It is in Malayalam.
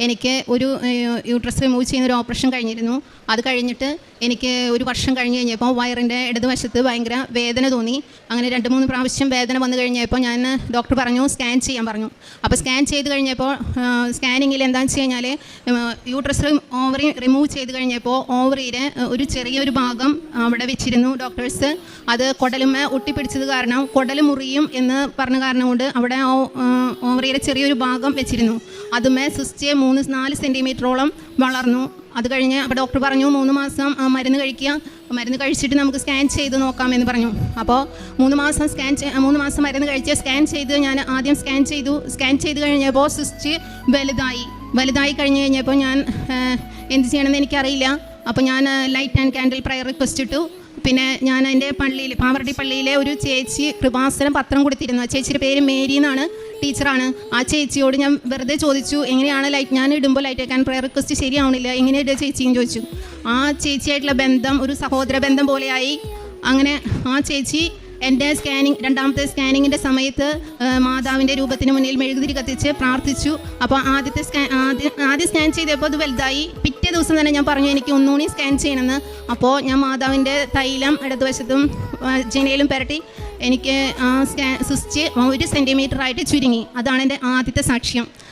എനിക്ക് ഒരു യൂട്രസ് റിമൂവ് ചെയ്യുന്ന ഒരു ഓപ്പറേഷൻ കഴിഞ്ഞിരുന്നു. അത് കഴിഞ്ഞിട്ട് എനിക്ക് ഒരു വർഷം കഴിഞ്ഞപ്പോൾ വയറിൻ്റെ ഇടതുവശത്ത് ഭയങ്കര വേദന തോന്നി. അങ്ങനെ 2-3 പ്രാവശ്യം വേദന വന്നു കഴിഞ്ഞപ്പോൾ ഞാൻ ഡോക്ടർ പറഞ്ഞു സ്കാൻ ചെയ്യാൻ പറഞ്ഞു. അപ്പോൾ സ്കാൻ ചെയ്ത് കഴിഞ്ഞപ്പോൾ സ്കാനിങ്ങിൽ എന്താണെന്ന് വെച്ച് കഴിഞ്ഞാൽ യൂട്രസ് ഓവറി റിമൂവ് ചെയ്ത് കഴിഞ്ഞപ്പോൾ ഓവറിയുടെ ഒരു ചെറിയൊരു ഭാഗം അവിടെ വെച്ചിരുന്നു ഡോക്ടേഴ്സ്. അത് കുടലുമേ ഒട്ടിപ്പിടിച്ചത് കാരണം കുടൽ മുറിയും എന്ന് പറഞ്ഞ കാരണം കൊണ്ട് അവിടെ ഓവറിയുടെ ചെറിയൊരു ഭാഗം വെച്ചിരുന്നു. അതുമേ സിസ്റ്റ് 3-4 സെൻറ്റിമീറ്ററോളം വളർന്നു. അത് കഴിഞ്ഞ് അപ്പോൾ ഡോക്ടർ പറഞ്ഞു 3 മാസം മരുന്ന് കഴിക്കുക, മരുന്ന് കഴിച്ചിട്ട് നമുക്ക് സ്കാൻ ചെയ്ത് നോക്കാമെന്ന് പറഞ്ഞു. അപ്പോൾ 3 മാസം മരുന്ന് കഴിച്ച് സ്കാൻ ചെയ്ത് ഞാൻ ആദ്യം സ്കാൻ ചെയ്ത് കഴിഞ്ഞപ്പോൾ സിസ്റ്റ് വലുതായി കഴിഞ്ഞപ്പോൾ ഞാൻ എന്ത് ചെയ്യണമെന്ന് എനിക്കറിയില്ല. അപ്പോൾ ഞാൻ light and candle prayer request ഇട്ടു. പിന്നെ ഞാൻ എൻ്റെ പള്ളിയിൽ പാവറട്ടി പള്ളിയിലെ ഒരു ചേച്ചി കൃപാസനം പത്രം കൊടുത്തിരുന്നു. ആ ചേച്ചിയുടെ പേര് മേരി എന്നാണ്, ടീച്ചറാണ്. ആ ചേച്ചിയോട് ഞാൻ വെറുതെ ചോദിച്ചു എങ്ങനെയാണ് ഞാൻ ഇടുമ്പോൾ ലൈറ്റ് ആൻഡ് പ്രയർ റിക്വസ്റ്റ് ശരിയാവണില്ല, എങ്ങനെയാണ് ചേച്ചിയും ചോദിച്ചു. ആ ചേച്ചിയായിട്ടുള്ള ബന്ധം ഒരു സഹോദര ബന്ധം പോലെയായി. അങ്ങനെ ആ ചേച്ചി എൻ്റെ രണ്ടാമത്തെ സ്കാനിങ്ങിൻ്റെ സമയത്ത് മാതാവിൻ്റെ രൂപത്തിന് മുന്നിൽ മെഴുകുതിരി കത്തിച്ച് പ്രാർത്ഥിച്ചു. അപ്പോൾ ആദ്യം സ്കാൻ ചെയ്തപ്പോൾ അത് വലുതായി. പിറ്റേ ദിവസം തന്നെ ഞാൻ പറഞ്ഞു എനിക്ക് ഒന്നുകൂടി സ്കാൻ ചെയ്യണമെന്ന്. അപ്പോൾ ഞാൻ മാതാവിൻ്റെ തൈലം ഇടതുവശത്തും ജിനയിലും പുരട്ടി എനിക്ക് സിസ്റ്റ് 1 സെൻറ്റിമീറ്ററായിട്ട് ചുരുങ്ങി. അതാണ് എൻ്റെ ആദ്യത്തെ സാക്ഷ്യം.